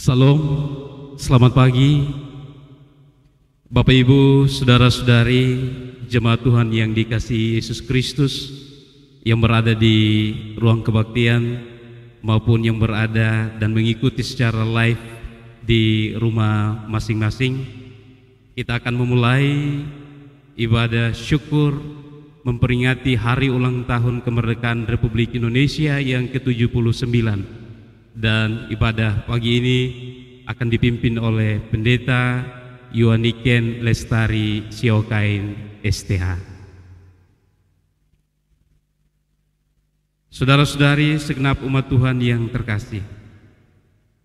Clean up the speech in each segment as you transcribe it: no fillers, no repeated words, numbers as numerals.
Salam, selamat pagi Bapak Ibu, Saudara-saudari, jemaat Tuhan yang dikasihi Yesus Kristus, yang berada di ruang kebaktian maupun yang berada dan mengikuti secara live di rumah masing-masing. Kita akan memulai ibadah syukur memperingati hari ulang tahun kemerdekaan Republik Indonesia yang ke-79. Dan ibadah pagi ini akan dipimpin oleh Pendeta Yohaniken Lestari Siokain STH. Saudara-saudari segenap umat Tuhan yang terkasih,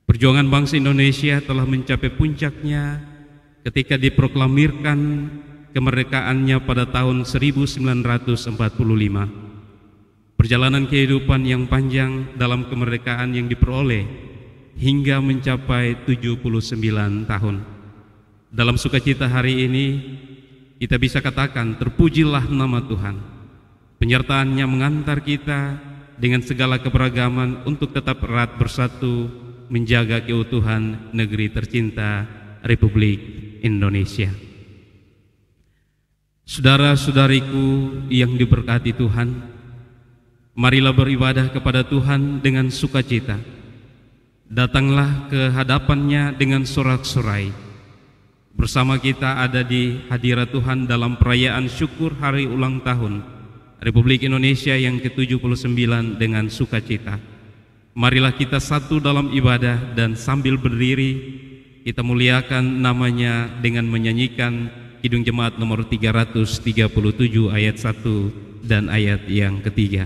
perjuangan bangsa Indonesia telah mencapai puncaknya ketika diproklamirkan kemerdekaannya pada tahun 1945. Perjalanan kehidupan yang panjang dalam kemerdekaan yang diperoleh hingga mencapai 79 tahun. Dalam sukacita hari ini, kita bisa katakan terpujilah nama Tuhan. Penyertaannya mengantar kita dengan segala keberagaman untuk tetap erat bersatu menjaga keutuhan negeri tercinta Republik Indonesia. Saudara-saudariku yang diberkati Tuhan, marilah beribadah kepada Tuhan dengan sukacita. Datanglah ke hadapannya dengan sorak-sorai. Bersama kita ada di hadirat Tuhan dalam perayaan syukur hari ulang tahun Republik Indonesia yang ke-79 dengan sukacita. Marilah kita satu dalam ibadah dan sambil berdiri kita muliakan namanya dengan menyanyikan Kidung Jemaat nomor 337 ayat 1 dan ayat yang ketiga.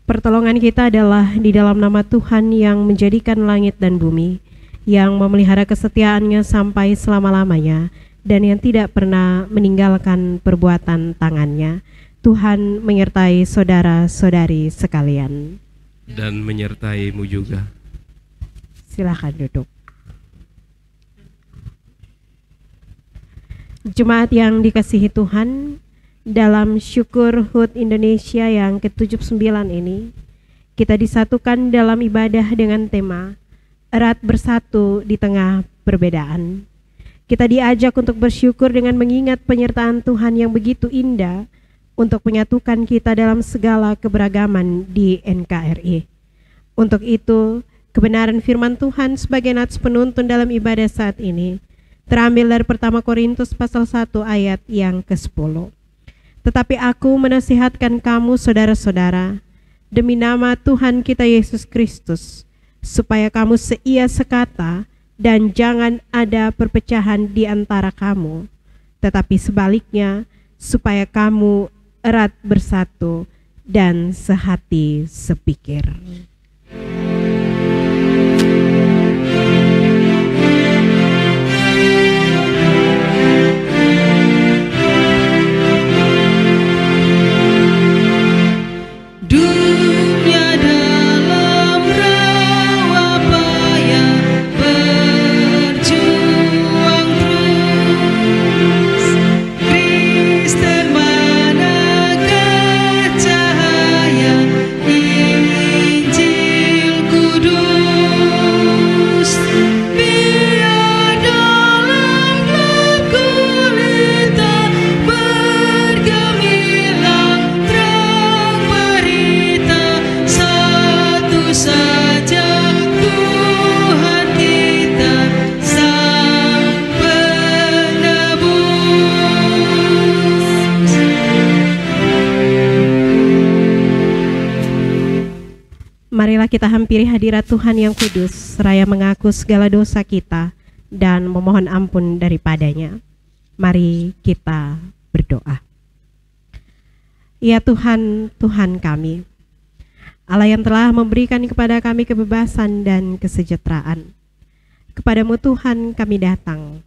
Pertolongan kita adalah di dalam nama Tuhan yang menjadikan langit dan bumi, yang memelihara kesetiaannya sampai selama-lamanya, dan yang tidak pernah meninggalkan perbuatan tangannya. Tuhan menyertai saudara-saudari sekalian. Dan menyertaimu juga. Silakan duduk. Jemaat yang dikasihi Tuhan, dalam syukur HUT Indonesia yang ke-79 ini, kita disatukan dalam ibadah dengan tema erat bersatu di tengah perbedaan. Kita diajak untuk bersyukur dengan mengingat penyertaan Tuhan yang begitu indah untuk menyatukan kita dalam segala keberagaman di NKRI. Untuk itu, kebenaran firman Tuhan sebagai nats penuntun dalam ibadah saat ini terambil dari 1 Korintus pasal 1 ayat yang ke-10. Tetapi aku menasihatkan kamu saudara-saudara, demi nama Tuhan kita Yesus Kristus, supaya kamu seia sekata dan jangan ada perpecahan di antara kamu, tetapi sebaliknya supaya kamu erat bersatu dan sehati sepikir. Marilah kita hampiri hadirat Tuhan yang kudus, seraya mengaku segala dosa kita dan memohon ampun daripadanya. Mari kita berdoa. Ya Tuhan, Tuhan kami, Allah yang telah memberikan kepada kami kebebasan dan kesejahteraan. Kepadamu Tuhan kami datang,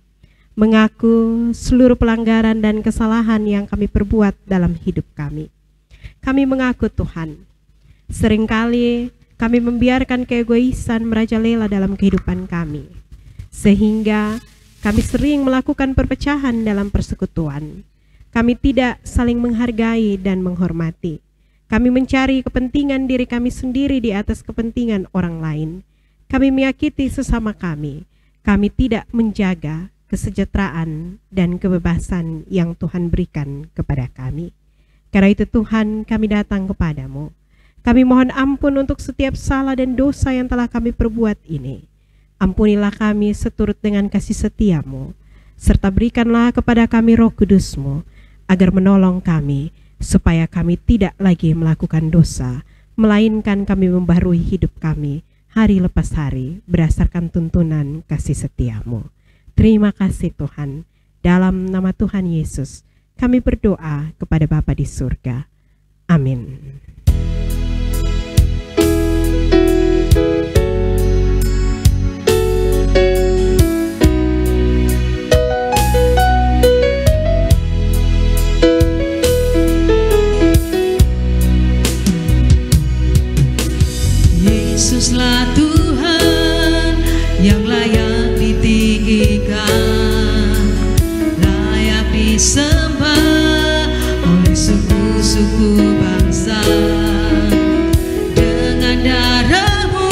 mengaku seluruh pelanggaran dan kesalahan yang kami perbuat dalam hidup kami. Kami mengaku Tuhan, seringkali kami membiarkan keegoisan merajalela dalam kehidupan kami, sehingga kami sering melakukan perpecahan dalam persekutuan. Kami tidak saling menghargai dan menghormati. Kami mencari kepentingan diri kami sendiri di atas kepentingan orang lain. Kami menyakiti sesama kami. Kami tidak menjaga kesejahteraan dan kebebasan yang Tuhan berikan kepada kami. Karena itu Tuhan, kami datang kepadamu. Kami mohon ampun untuk setiap salah dan dosa yang telah kami perbuat ini. Ampunilah kami seturut dengan kasih setiamu, serta berikanlah kepada kami Roh Kudus-Mu, agar menolong kami, supaya kami tidak lagi melakukan dosa, melainkan kami membaharui hidup kami hari lepas hari, berdasarkan tuntunan kasih setiamu. Terima kasih Tuhan, dalam nama Tuhan Yesus, kami berdoa kepada Bapa di surga. Amin. Yesuslah Tuhan yang layak ditinggikan, layak disembah oleh suku-suku bangsa. Dengan darah-Mu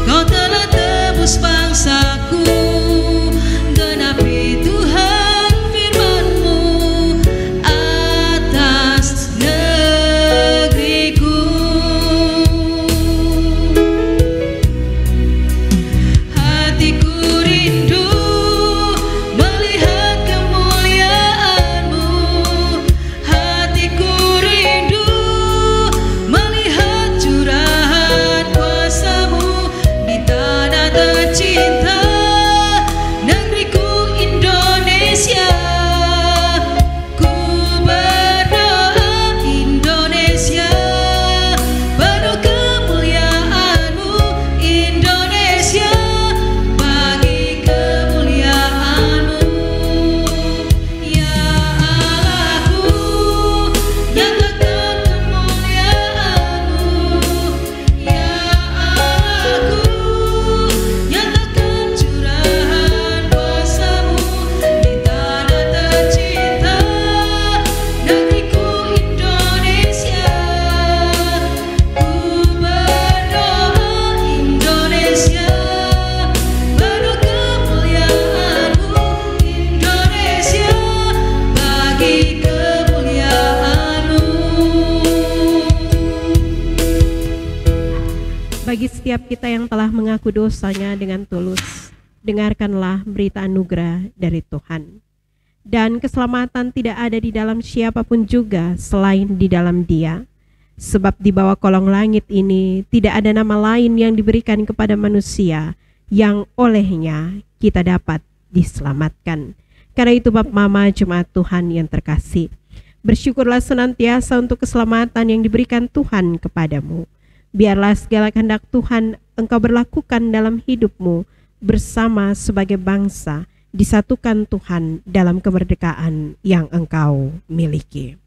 Kau telah tebus bangsaku, genapi Tuhan firman-Mu atas negeriku. Hatiku rindu melihat kemuliaan-Mu, hatiku rindu melihat curahan kuasa-Mu di tanah tercinta, negeriku Indonesia. Ku berdoa Indonesia, penuh kemuliaan-Mu Indonesia, bagi kemuliaan-Mu. Ya Allahku, nyatakan kemuliaan-Mu. Ya Allahku, nyatakan curahan kuasa-Mu di tanah tercinta, negeriku Indonesia. Ku berdoa Indonesia, penuh kemuliaan-Mu Indonesia, bagi kemuliaan-Mu. Bagi setiap kita yang telah mengaku dosanya dengan tulus, dengarkanlah berita anugerah dari Tuhan. Dan keselamatan tidak ada di dalam siapapun juga selain di dalam Dia. Sebab di bawah kolong langit ini tidak ada nama lain yang diberikan kepada manusia yang olehnya kita dapat diselamatkan. Karena itu Bapak Mama Jemaat Tuhan yang terkasih, bersyukurlah senantiasa untuk keselamatan yang diberikan Tuhan kepadamu. Biarlah segala kehendak Tuhan engkau berlakukan dalam hidupmu bersama sebagai bangsa, disatukan Tuhan dalam kemerdekaan yang engkau miliki.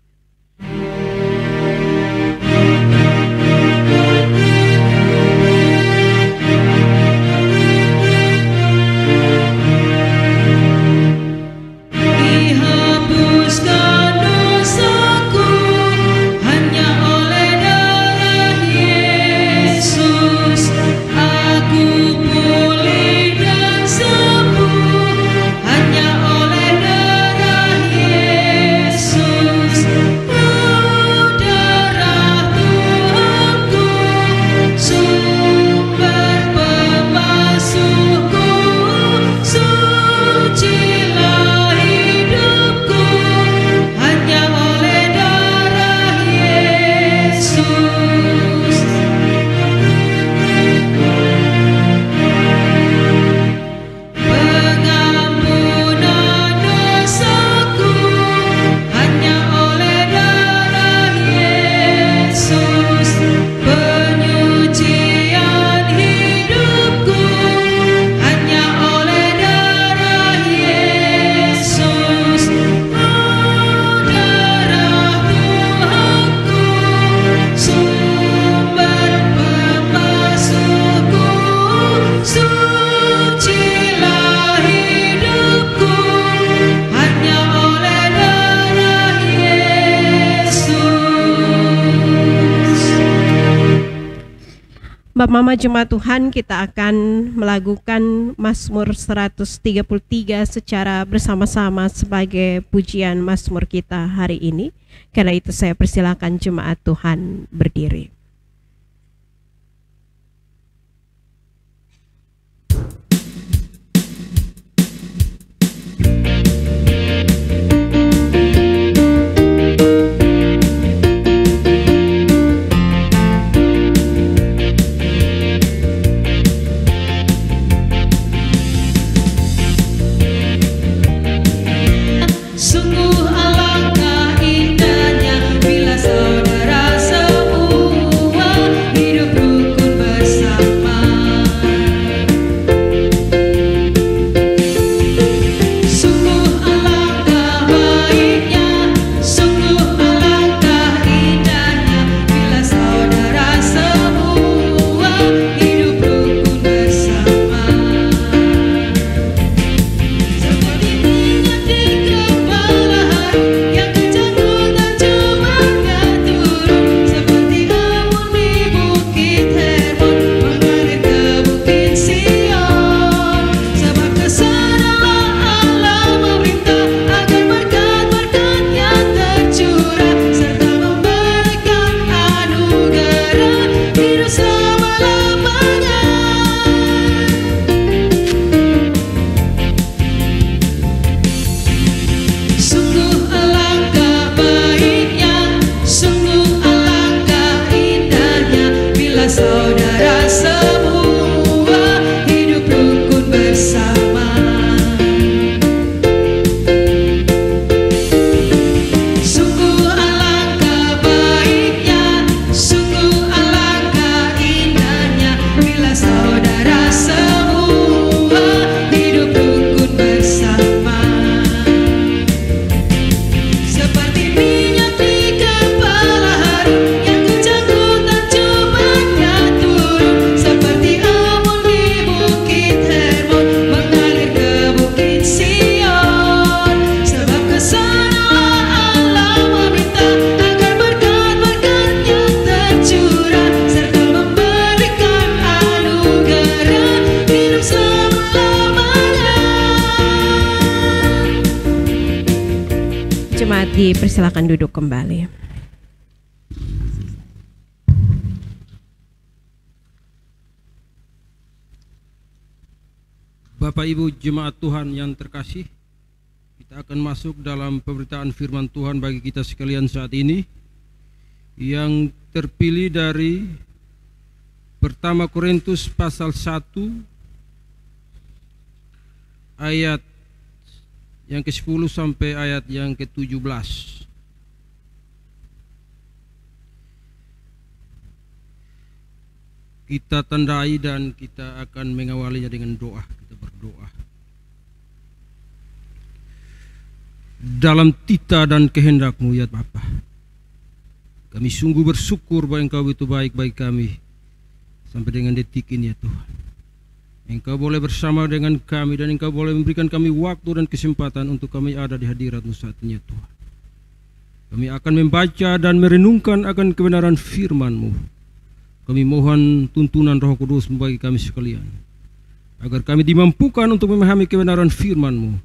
Dihapuskan dosaku hanya oleh darah Yesus. Aku pulih dan sembuh hanya oleh darah Yesus. Darah Tuhanku, sumber pembasuhku, sucilah hidupku hanya oleh darah Yesus. Pengampunan dosaku hanya oleh darah Yesus. Penyucian hidupku hanya oleh darah Yesus. Darah Tuhanku, sumber pembasuhku, sucilah hidupku hanya oleh darah Yesus. Bapak Mama Jemaat Tuhan, kita akan melakukan Mazmur 133 secara bersama-sama sebagai pujian Mazmur kita hari ini. Karena itu saya persilakan Jemaat Tuhan berdiri. Sungguh alangkah indahnya bila saudara semua hidup rukun bersama. Sungguh alangkah baiknya, sungguh alangkah indahnya bila saudara semua hidup rukun bersama. Seperti minyak di kepala hari yang kejanggut dan cemerlang turun, seperti embun di bukit Hermon mengalir ke bukit Sion. Sebab kesanalah Allah memerintah agar berkat-berkat-Nya tercurah serta memberikan anugerah hidup selama-lamanya. Sungguh alangkah baiknya, sungguh alangkah indahnya bila saudara semua hidup rukun bersama. Sungguh alangkah baiknya, sungguh alangkah indahnya bila saudara semua hidup rukun bersama. Seperti minyak di kepala hari yang kejanggut dan cemerlang turun, seperti embun di bukit Hermon mengalir ke bukit Sion. Sebab kesanalah Allah memerintah agar berkat-berkat-Nya tercurah serta memberikan anugerah hidup selama-lamanya. Jemaat dipersilakan duduk kembali. Bapak Ibu Jemaat Tuhan yang terkasih, kita akan masuk dalam pemberitaan firman Tuhan bagi kita sekalian saat ini yang terpilih dari Pertama Korintus pasal 1 ayat yang ke-10 sampai ayat yang ke-17. Kita tandai dan kita akan mengawalinya dengan doa. Kita berdoa. Dalam tita dan kehendak-Mu ya Bapa, kami sungguh bersyukur bahwa Engkau itu baik bagi kami sampai dengan detik ini ya Tuhan. Engkau boleh bersama dengan kami dan Engkau boleh memberikan kami waktu dan kesempatan untuk kami ada di hadirat-Mu saat ini ya Tuhan. Kami akan membaca dan merenungkan akan kebenaran firman-Mu. Kami mohon tuntunan Roh Kudus bagi kami sekalian, agar kami dimampukan untuk memahami kebenaran firman-Mu,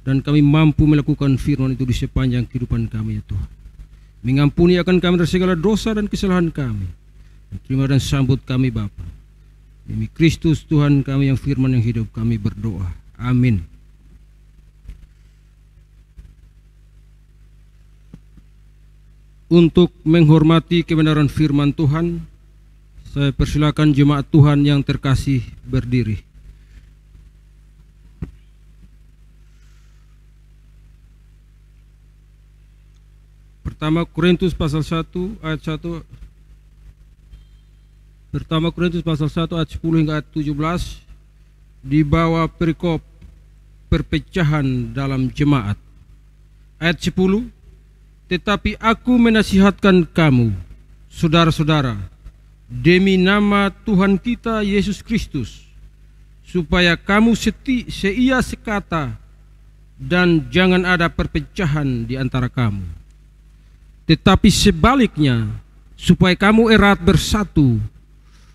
dan kami mampu melakukan firman itu di sepanjang kehidupan kami ya Tuhan. Mengampuni akan kami dari segala dosa dan kesalahan kami. Terima dan sambut kami Bapa. Demi Kristus Tuhan kami yang firman yang hidup, kami berdoa. Amin. Untuk menghormati kebenaran firman Tuhan, saya persilakan jemaat Tuhan yang terkasih berdiri. Pertama Korintus pasal 1 ayat 1. Pertama Korintus pasal 1 ayat 10 hingga ayat 17 di bawah perikop perpecahan dalam jemaat. Ayat 10, tetapi aku menasihatkan kamu, saudara-saudara, demi nama Tuhan kita Yesus Kristus, supaya kamu seia sekata dan jangan ada perpecahan di antara kamu. Tetapi sebaliknya, supaya kamu erat bersatu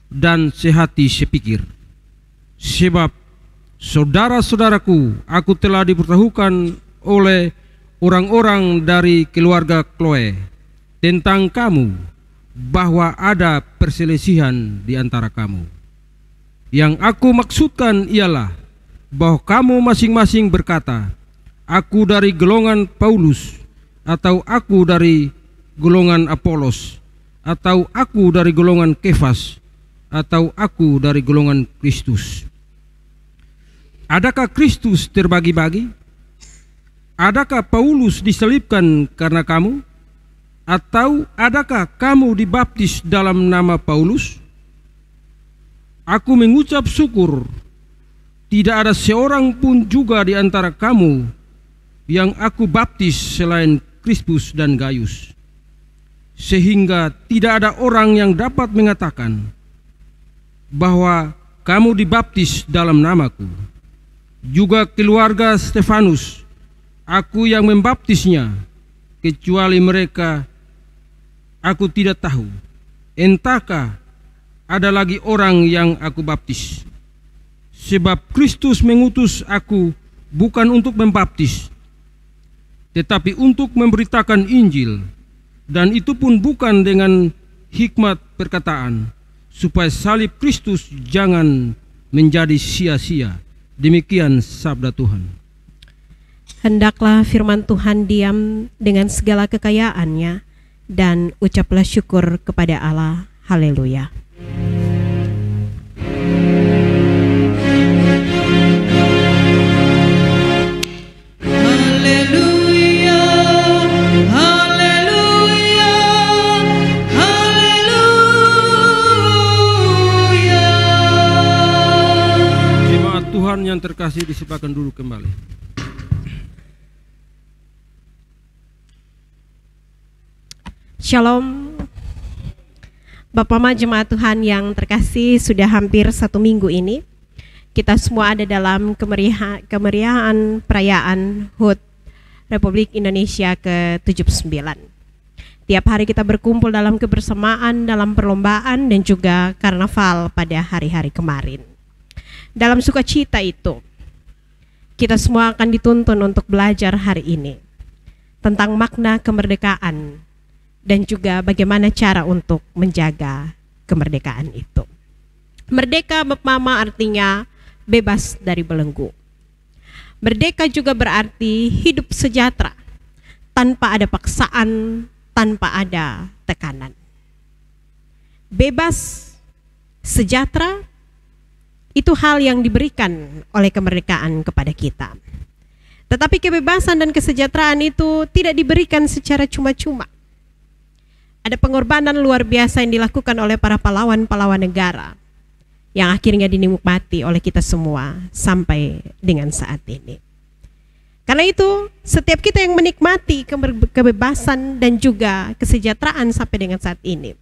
dan sehati sepikir. Sebab saudara-saudaraku, aku telah diberitahukan oleh orang-orang dari keluarga Chloe tentang kamu, bahwa ada perselisihan di antara kamu. Yang aku maksudkan ialah bahwa kamu masing-masing berkata, aku dari golongan Paulus, atau aku dari golongan Apolos, atau aku dari golongan Kefas, atau aku dari golongan Kristus. Adakah Kristus terbagi-bagi? Adakah Paulus disalibkan karena kamu? Atau adakah kamu dibaptis dalam nama Paulus? Aku mengucap syukur, tidak ada seorang pun juga di antara kamu yang aku baptis selain Krispus dan Gaius, sehingga tidak ada orang yang dapat mengatakan bahwa kamu dibaptis dalam namaku. Juga keluarga Stefanus, aku yang membaptisnya, kecuali mereka aku tidak tahu. Entahkah ada lagi orang yang aku baptis? Sebab Kristus mengutus aku bukan untuk membaptis, tetapi untuk memberitakan Injil, dan itu pun bukan dengan hikmat perkataan, supaya salib Kristus jangan menjadi sia-sia. Demikian sabda Tuhan. Hendaklah firman Tuhan diam dengan segala kekayaannya, dan ucaplah syukur kepada Allah. Haleluya. Haleluya, haleluya, haleluya. Jemaat Tuhan yang terkasih, disilakan duduk kembali. Shalom. Bapak Ma jemaat Tuhan yang terkasih, sudah hampir 1 minggu ini kita semua ada dalam kemeriahan perayaan HUT Republik Indonesia ke-79. Tiap hari kita berkumpul dalam kebersamaan, dalam perlombaan dan juga karnaval pada hari-hari kemarin. Dalam sukacita itu, kita semua akan dituntun untuk belajar hari ini tentang makna kemerdekaan dan juga bagaimana cara untuk menjaga kemerdekaan itu. Merdeka Mama artinya bebas dari belenggu. Merdeka juga berarti hidup sejahtera, tanpa ada paksaan, tanpa ada tekanan. Bebas, sejahtera, itu hal yang diberikan oleh kemerdekaan kepada kita. Tetapi kebebasan dan kesejahteraan itu tidak diberikan secara cuma-cuma. Ada pengorbanan luar biasa yang dilakukan oleh para pahlawan-pahlawan negara yang akhirnya dinikmati oleh kita semua sampai dengan saat ini. Karena itu, setiap kita yang menikmati kebebasan dan juga kesejahteraan sampai dengan saat ini,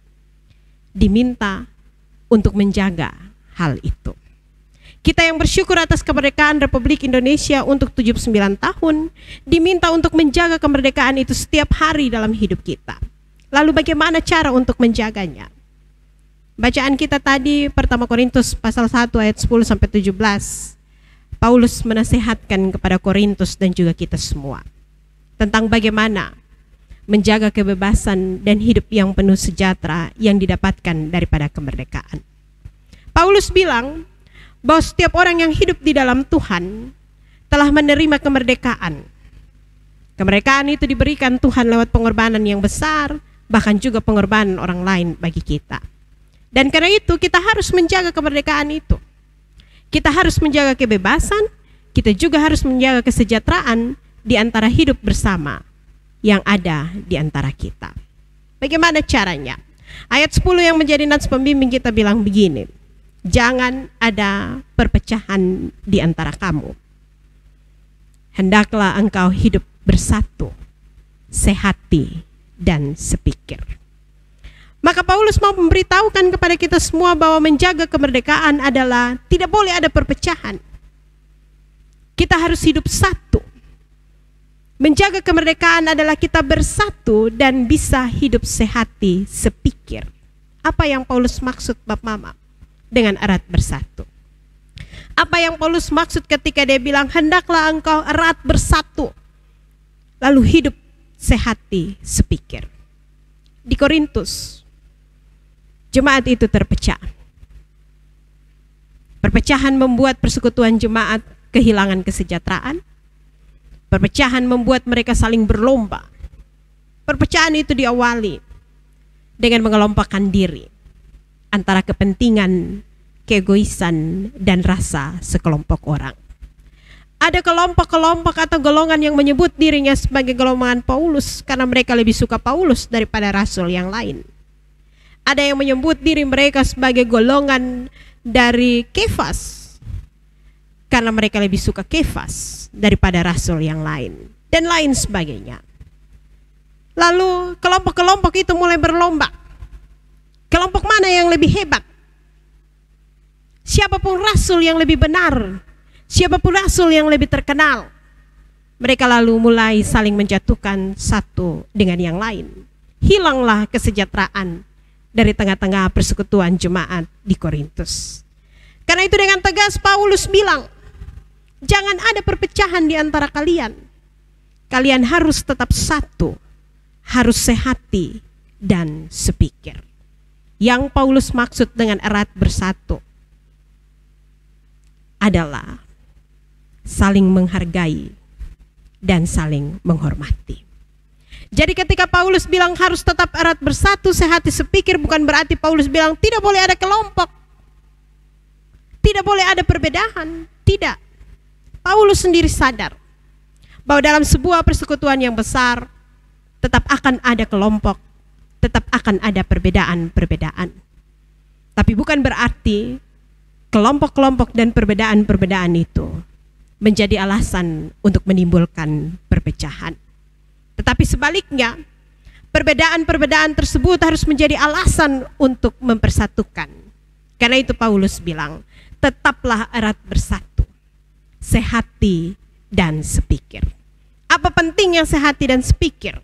diminta untuk menjaga hal itu. Kita yang bersyukur atas kemerdekaan Republik Indonesia untuk 79 tahun, diminta untuk menjaga kemerdekaan itu setiap hari dalam hidup kita. Lalu bagaimana cara untuk menjaganya? Bacaan kita tadi, pertama Korintus pasal 1 ayat 10-17, Paulus menasehatkan kepada Korintus dan juga kita semua tentang bagaimana menjaga kebebasan dan hidup yang penuh sejahtera yang didapatkan daripada kemerdekaan. Paulus bilang bahwa setiap orang yang hidup di dalam Tuhan telah menerima kemerdekaan. Kemerdekaan itu diberikan Tuhan lewat pengorbanan yang besar, bahkan juga pengorbanan orang lain bagi kita. Dan karena itu kita harus menjaga kemerdekaan itu. Kita harus menjaga kebebasan, kita juga harus menjaga kesejahteraan di antara hidup bersama yang ada di antara kita. Bagaimana caranya? Ayat 10 yang menjadi nats pembimbing kita bilang begini, jangan ada perpecahan di antara kamu. Hendaklah engkau hidup bersatu, sehati dan sepikir. Maka Paulus mau memberitahukan kepada kita semua bahwa menjaga kemerdekaan adalah tidak boleh ada perpecahan. Kita harus hidup satu. Menjaga kemerdekaan adalah kita bersatu dan bisa hidup sehati, sepikir. Apa yang Paulus maksud Bapak Mama dengan erat bersatu? Apa yang Paulus maksud ketika dia bilang hendaklah engkau erat bersatu, lalu hidup sehati, sepikir? Di Korintus, jemaat itu terpecah. Perpecahan membuat persekutuan jemaat kehilangan kesejahteraan. Perpecahan membuat mereka saling berlomba. Perpecahan itu diawali dengan mengelompokkan diri antara kepentingan, keegoisan, dan rasa sekelompok orang. Ada kelompok-kelompok atau golongan yang menyebut dirinya sebagai golongan Paulus karena mereka lebih suka Paulus daripada rasul yang lain. Ada yang menyebut diri mereka sebagai golongan dari Kefas karena mereka lebih suka Kefas daripada rasul yang lain, dan lain sebagainya. Lalu kelompok-kelompok itu mulai berlomba. Kelompok mana yang lebih hebat? Siapapun rasul yang lebih benar, siapapun rasul yang lebih terkenal, mereka lalu mulai saling menjatuhkan satu dengan yang lain. Hilanglah kesejahteraan dari tengah-tengah persekutuan jemaat di Korintus. Karena itu dengan tegas Paulus bilang, jangan ada perpecahan di antara kalian. Kalian harus tetap satu, harus sehati dan sepikir. Yang Paulus maksud dengan erat bersatu adalah saling menghargai dan saling menghormati. Jadi ketika Paulus bilang harus tetap erat bersatu, sehati, sepikir, bukan berarti Paulus bilang tidak boleh ada kelompok, tidak boleh ada perbedaan. Tidak. Paulus sendiri sadar bahwa dalam sebuah persekutuan yang besar tetap akan ada kelompok, tetap akan ada perbedaan-perbedaan. Tapi bukan berarti kelompok-kelompok dan perbedaan-perbedaan itu menjadi alasan untuk menimbulkan perpecahan. Tetapi sebaliknya, perbedaan-perbedaan tersebut harus menjadi alasan untuk mempersatukan. Karena itu Paulus bilang, tetaplah erat bersatu, sehati dan sepikir. Apa pentingnya sehati dan sepikir?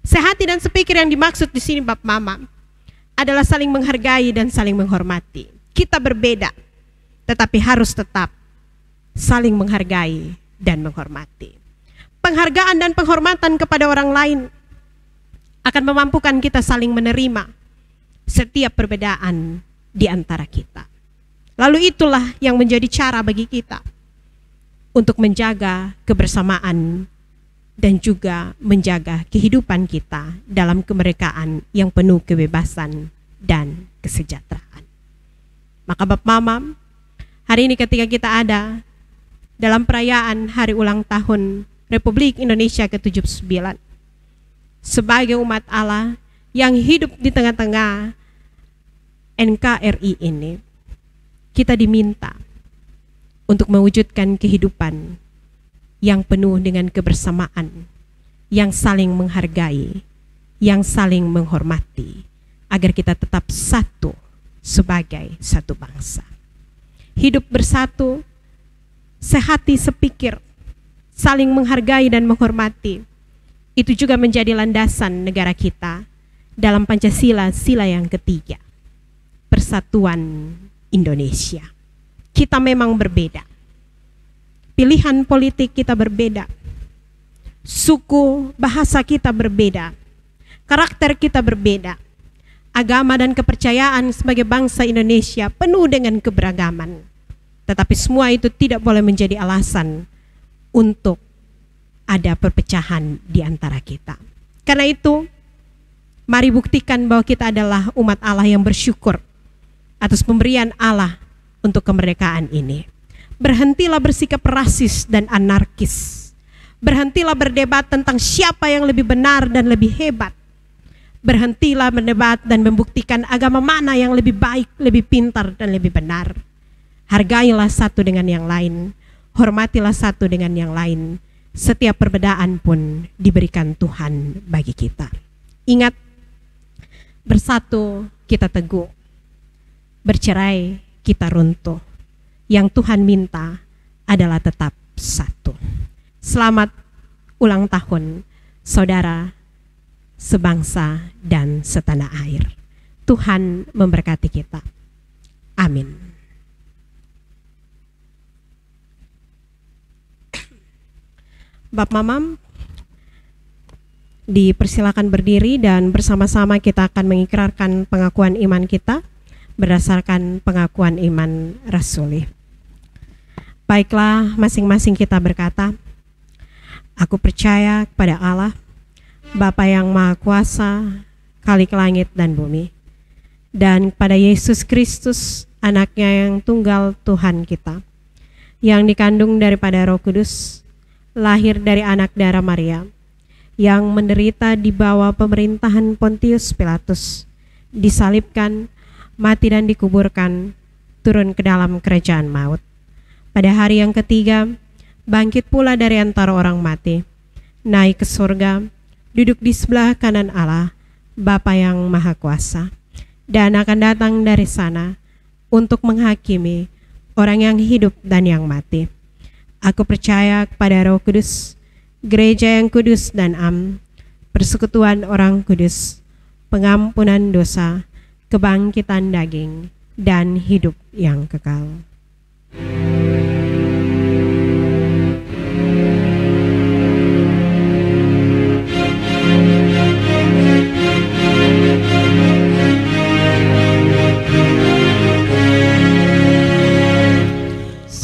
Sehati dan sepikir yang dimaksud di sini Bapak Mama adalah saling menghargai dan saling menghormati. Kita berbeda, tetapi harus tetap saling menghargai dan menghormati. Penghargaan dan penghormatan kepada orang lain akan memampukan kita saling menerima setiap perbedaan di antara kita. Lalu itulah yang menjadi cara bagi kita untuk menjaga kebersamaan dan juga menjaga kehidupan kita dalam kemerdekaan yang penuh kebebasan dan kesejahteraan. Maka Bapak Mama, hari ini ketika kita ada dalam perayaan hari ulang tahun Republik Indonesia ke-79. Sebagai umat Allah yang hidup di tengah-tengah NKRI ini, kita diminta untuk mewujudkan kehidupan yang penuh dengan kebersamaan, yang saling menghargai, yang saling menghormati, agar kita tetap satu sebagai satu bangsa. Hidup bersatu, sehati sepikir, saling menghargai dan menghormati, itu juga menjadi landasan negara kita dalam Pancasila sila yang ketiga, Persatuan Indonesia. Kita memang berbeda, pilihan politik kita berbeda, suku, bahasa kita berbeda, karakter kita berbeda, agama dan kepercayaan sebagai bangsa Indonesia penuh dengan keberagaman. Tetapi semua itu tidak boleh menjadi alasan untuk ada perpecahan di antara kita. Karena itu, mari buktikan bahwa kita adalah umat Allah yang bersyukur atas pemberian Allah untuk kemerdekaan ini. Berhentilah bersikap rasis dan anarkis. Berhentilah berdebat tentang siapa yang lebih benar dan lebih hebat. Berhentilah berdebat dan membuktikan agama mana yang lebih baik, lebih pintar, dan lebih benar. Hargailah satu dengan yang lain. Hormatilah satu dengan yang lain. Setiap perbedaan pun diberikan Tuhan bagi kita. Ingat, bersatu kita teguh, bercerai kita runtuh. Yang Tuhan minta adalah tetap satu. Selamat ulang tahun, saudara sebangsa dan setanah air. Tuhan memberkati kita. Amin. Bapak Mamam, dipersilakan berdiri dan bersama-sama kita akan mengikrarkan pengakuan iman kita berdasarkan pengakuan iman rasuli. Baiklah, masing-masing kita berkata, aku percaya kepada Allah, Bapa yang Maha Kuasa, Khalik langit dan bumi, dan kepada Yesus Kristus, anaknya yang tunggal Tuhan kita, yang dikandung daripada Roh Kudus, lahir dari anak darah Maria, yang menderita di bawah pemerintahan Pontius Pilatus, disalibkan, mati dan dikuburkan, turun ke dalam kerajaan maut. Pada hari yang ketiga, bangkit pula dari antara orang mati, naik ke surga, duduk di sebelah kanan Allah, Bapa yang Maha Kuasa, dan akan datang dari sana untuk menghakimi orang yang hidup dan yang mati. Aku percaya kepada Roh Kudus, gereja yang kudus dan am, persekutuan orang kudus, pengampunan dosa, kebangkitan daging, dan hidup yang kekal.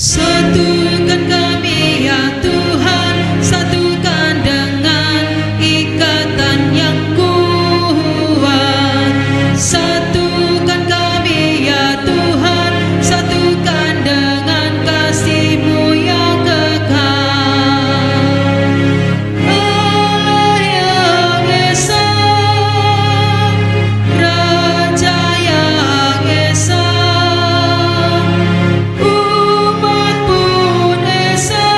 Satukan kami ya Tuhan, satukan dengan ikatan yang kuat. Satukan kami ya Tuhan, satukan dengan kasih-Mu yang kekal. Allah yang Esa, Raja yang Esa, umat pun Esa,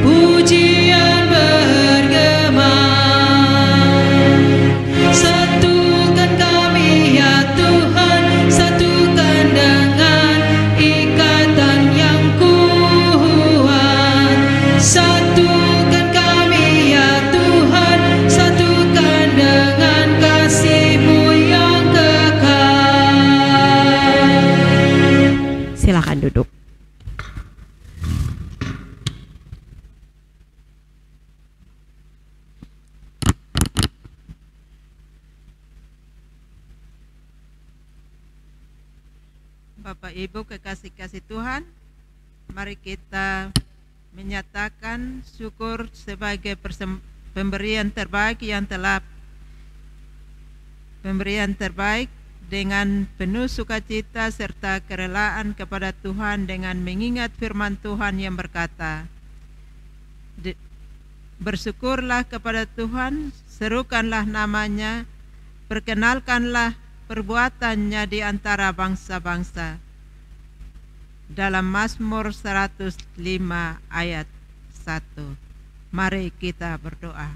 pujian bergema. Satukan kami ya Tuhan, satukan dengan ikatan yang kuat. Satukan kami ya Tuhan, satukan dengan kasih-Mu yang kekal. Silakan duduk. Bapak Ibu kekasih-kasih Tuhan, mari kita menyatakan syukur sebagai pemberian terbaik dengan penuh sukacita serta kerelaan kepada Tuhan dengan mengingat firman Tuhan yang berkata, bersyukurlah kepada Tuhan, serukanlah namanya, perkenalkanlah perbuatannya di antara bangsa-bangsa. Dalam Mazmur 105 ayat 1. Mari kita berdoa.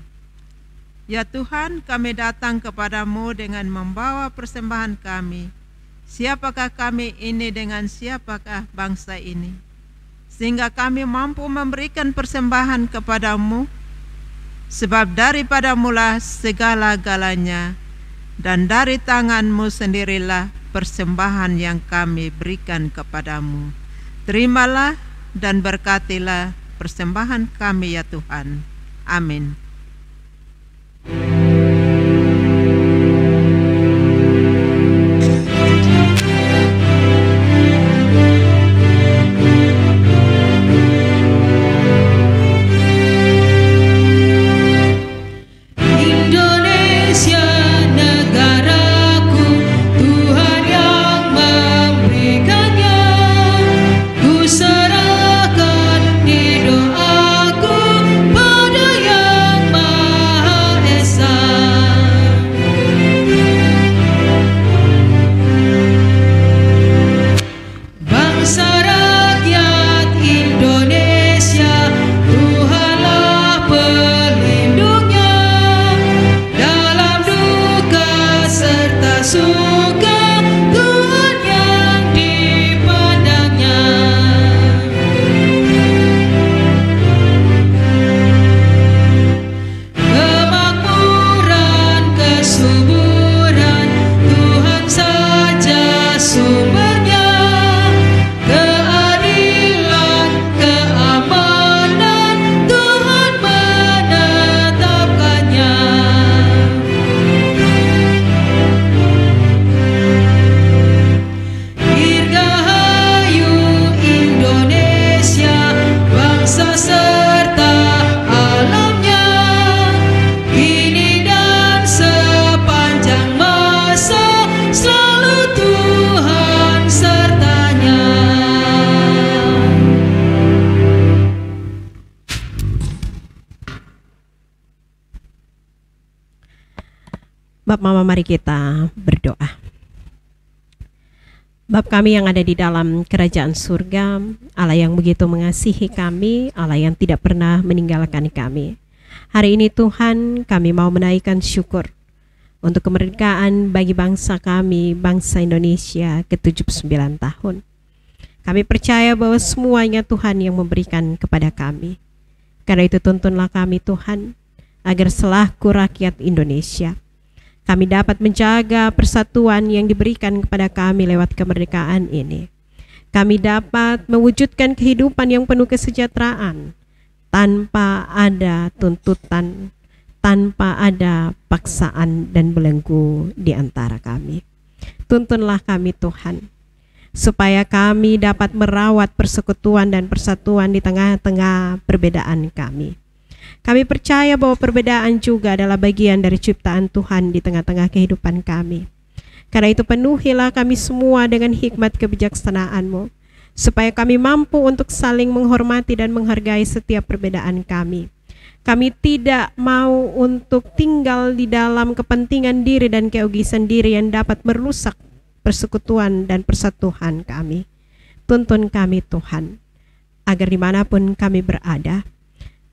Ya Tuhan, kami datang kepadamu dengan membawa persembahan kami. Siapakah kami ini dengan siapakah bangsa ini? Sehingga kami mampu memberikan persembahan kepadamu, sebab daripadamulah segala-galanya, dan dari tanganmu sendirilah persembahan yang kami berikan kepadamu. Terimalah dan berkatilah persembahan kami ya Tuhan. Amin. Bapa Mama, mari kita berdoa. Bapa kami yang ada di dalam kerajaan surga, Allah yang begitu mengasihi kami, Allah yang tidak pernah meninggalkan kami. Hari ini Tuhan, kami mau menaikkan syukur untuk kemerdekaan bagi bangsa kami, bangsa Indonesia ke-79 tahun. Kami percaya bahwa semuanya Tuhan yang memberikan kepada kami. Karena itu tuntunlah kami Tuhan, agar selaku rakyat Indonesia, kami dapat menjaga persatuan yang diberikan kepada kami lewat kemerdekaan ini. Kami dapat mewujudkan kehidupan yang penuh kesejahteraan, tanpa ada tuntutan, tanpa ada paksaan dan belenggu di antara kami. Tuntunlah kami Tuhan, supaya kami dapat merawat persekutuan dan persatuan di tengah-tengah perbedaan kami. Kami percaya bahwa perbedaan juga adalah bagian dari ciptaan Tuhan di tengah-tengah kehidupan kami. Karena itu penuhilah kami semua dengan hikmat kebijaksanaan-Mu, supaya kami mampu untuk saling menghormati dan menghargai setiap perbedaan kami. Kami tidak mau untuk tinggal di dalam kepentingan diri dan keegoisan diri yang dapat merusak persekutuan dan persatuan kami. Tuntun kami Tuhan, agar dimanapun kami berada,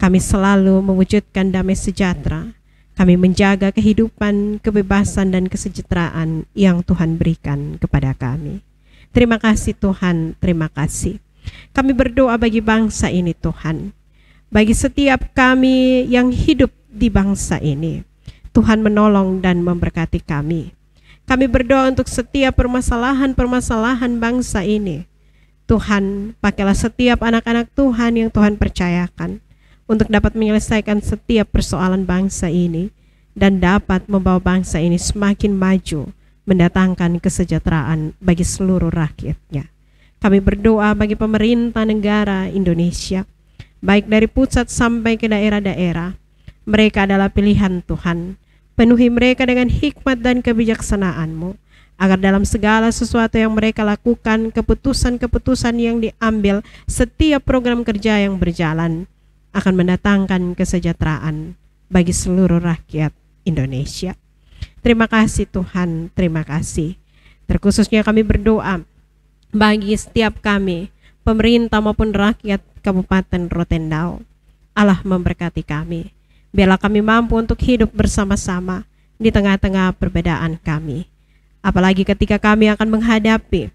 kami selalu mewujudkan damai sejahtera. Kami menjaga kehidupan, kebebasan, dan kesejahteraan yang Tuhan berikan kepada kami. Terima kasih Tuhan, terima kasih. Kami berdoa bagi bangsa ini Tuhan. Bagi setiap kami yang hidup di bangsa ini, Tuhan menolong dan memberkati kami. Kami berdoa untuk setiap permasalahan-permasalahan bangsa ini. Tuhan, pakailah setiap anak-anak Tuhan yang Tuhan percayakan untuk dapat menyelesaikan setiap persoalan bangsa ini dan dapat membawa bangsa ini semakin maju, mendatangkan kesejahteraan bagi seluruh rakyatnya. Kami berdoa bagi pemerintah negara Indonesia, baik dari pusat sampai ke daerah-daerah. Mereka adalah pilihan Tuhan. Penuhi mereka dengan hikmat dan kebijaksanaan-Mu, agar dalam segala sesuatu yang mereka lakukan, keputusan-keputusan yang diambil, setiap program kerja yang berjalan akan mendatangkan kesejahteraan bagi seluruh rakyat Indonesia. Terima kasih Tuhan, terima kasih. Terkhususnya kami berdoa bagi setiap kami, pemerintah maupun rakyat Kabupaten Rotendao. Allah memberkati kami. Biarlah kami mampu untuk hidup bersama-sama di tengah-tengah perbedaan kami. Apalagi ketika kami akan menghadapi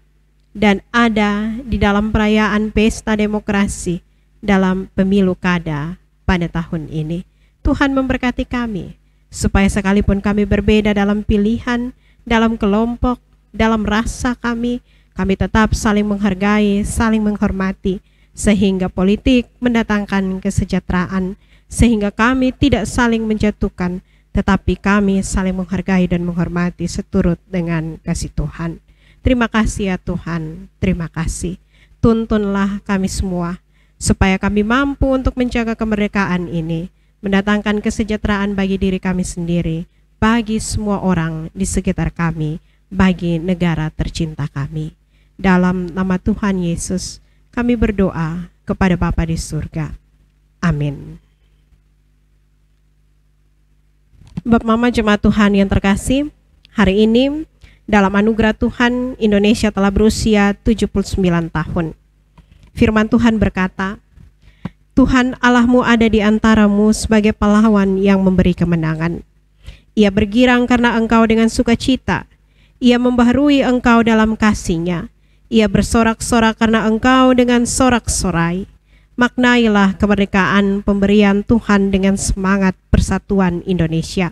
dan ada di dalam perayaan pesta demokrasi dalam pemilu kada pada tahun ini. Tuhan memberkati kami, supaya sekalipun kami berbeda dalam pilihan, dalam kelompok, dalam rasa kami tetap saling menghargai, saling menghormati, sehingga politik mendatangkan kesejahteraan, sehingga kami tidak saling menjatuhkan, tetapi kami saling menghargai dan menghormati seturut dengan kasih Tuhan. Terima kasih ya Tuhan, terima kasih. Tuntunlah kami semua, supaya kami mampu untuk menjaga kemerdekaan ini, mendatangkan kesejahteraan bagi diri kami sendiri, bagi semua orang di sekitar kami, bagi negara tercinta kami. Dalam nama Tuhan Yesus, kami berdoa kepada Bapa di surga. Amin. Bapak Mama Jemaat Tuhan yang terkasih, hari ini dalam anugerah Tuhan Indonesia telah berusia 79 tahun. Firman Tuhan berkata, Tuhan Allahmu ada di antaramu sebagai pahlawan yang memberi kemenangan. Ia bergirang karena engkau dengan sukacita. Ia membaharui engkau dalam kasih-Nya. Ia bersorak-sorak karena engkau dengan sorak-sorai. Maknailah kemerdekaan pemberian Tuhan dengan semangat persatuan Indonesia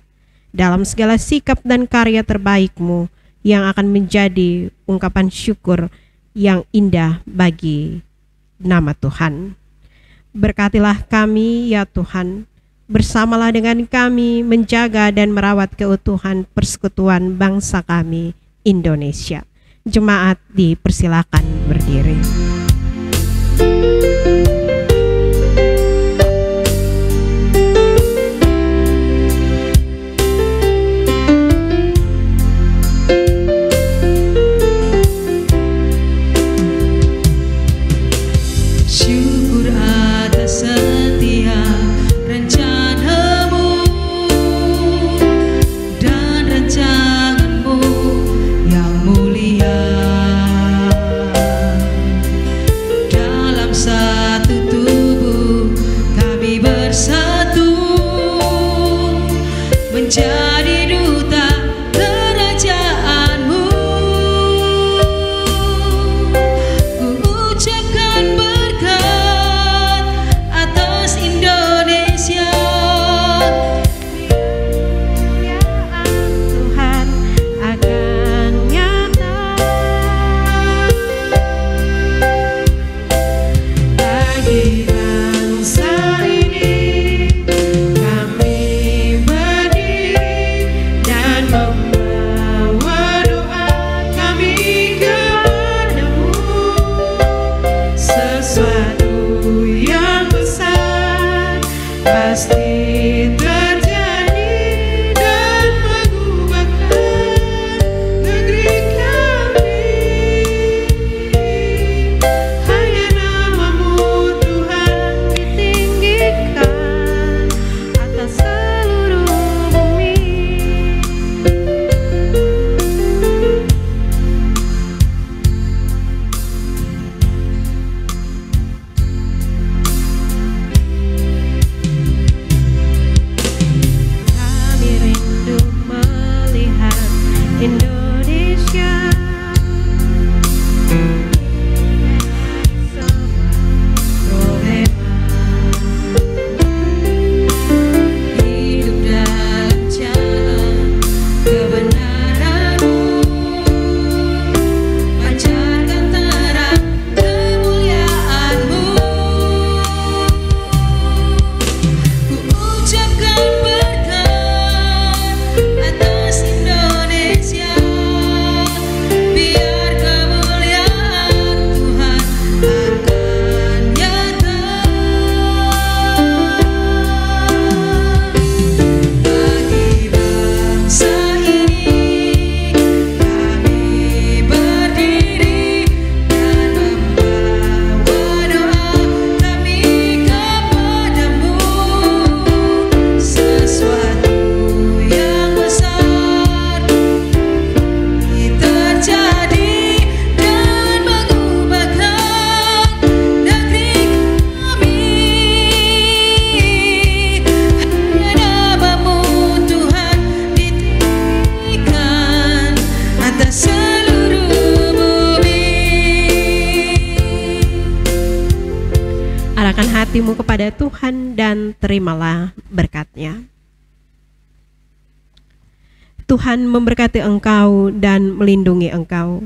dalam segala sikap dan karya terbaikmu yang akan menjadi ungkapan syukur yang indah bagi nama Tuhan. Berkatilah kami ya Tuhan, bersamalah dengan kami menjaga dan merawat keutuhan persekutuan bangsa kami Indonesia. Jemaat dipersilakan berdiri. Syukur atas setiap rencanamu dan rancanganmu yang mulia. Dalam satu tubuh kami bersatu menjadi duta kerajaanmu. Ku ucapkan berkat atas Indonesia. Kemuliaan Tuhan akan nyata bagi bangsa ini. Kami berdiri hatimu kepada Tuhan dan terimalah berkat-Nya. Tuhan memberkati engkau dan melindungi engkau.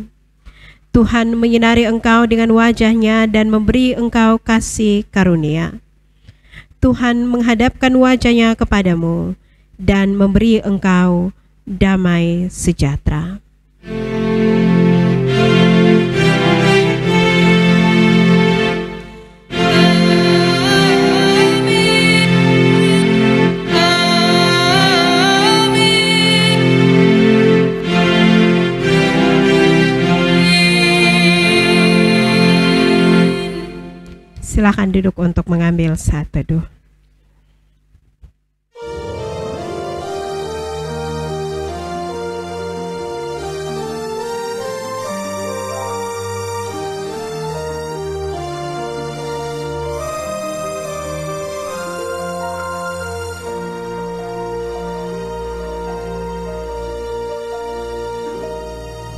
Tuhan menyinari engkau dengan wajah-Nya dan memberi engkau kasih karunia. Tuhan menghadapkan wajah-Nya kepadamu dan memberi engkau damai sejahtera. Silakan duduk untuk mengambil saat teduh.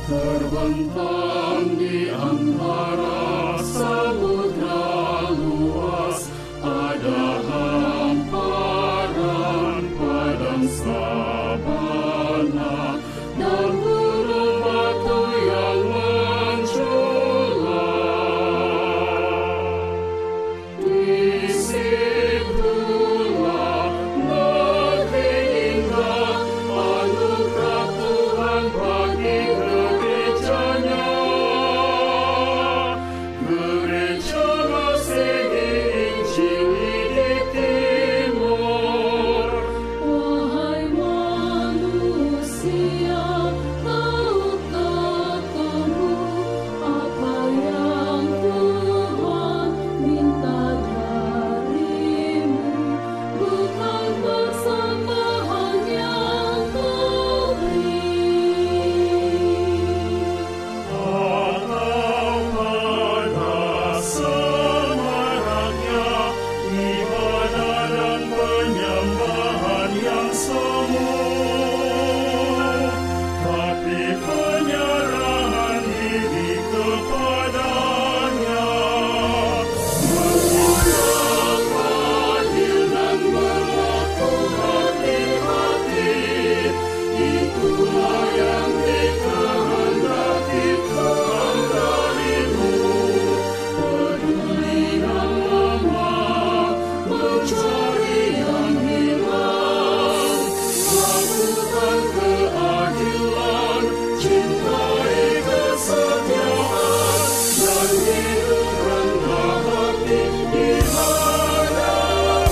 Terbentang di antara samudra luas, ada hamparan padang sabana dan gunung batu yang menculang. Di situlah negeri indah, anugerah Tuhan bagi gerejanya. Gereja Masehi Injili di timur. Wahai manusia, tahukah kamu apa yang Tuhan minta darimu? Bukan persembahan yang kau beri, atau pada semaraknya ibadah dan penyembahan yang semu, tapi penyerahan diri kepadanya. Bersikap adil dan berlaku hati-hati, itulah yang dikehendaki Tuhan darimu. Peduli yang lemah, mencari yang hilang, lakukan keadilan, cintai kesetiaan, dan hidup rendah hati di hadapan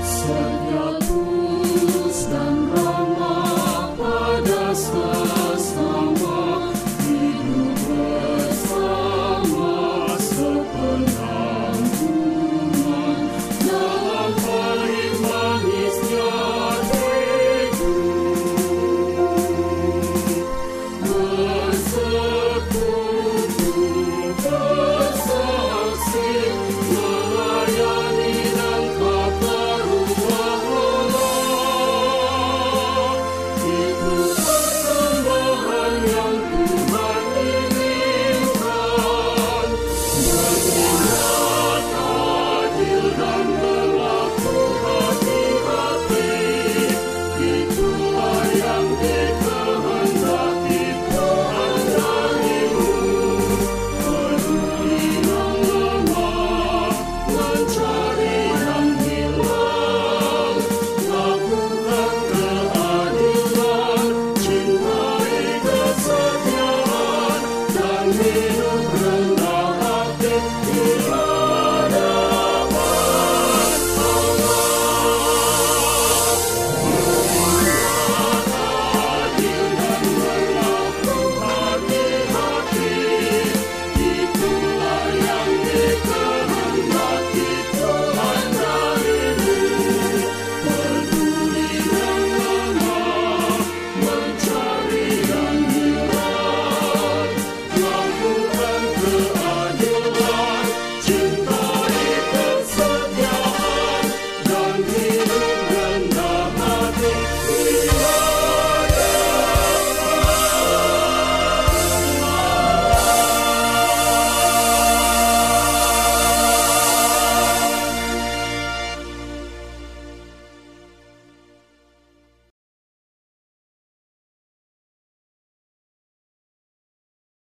setia, tulus dan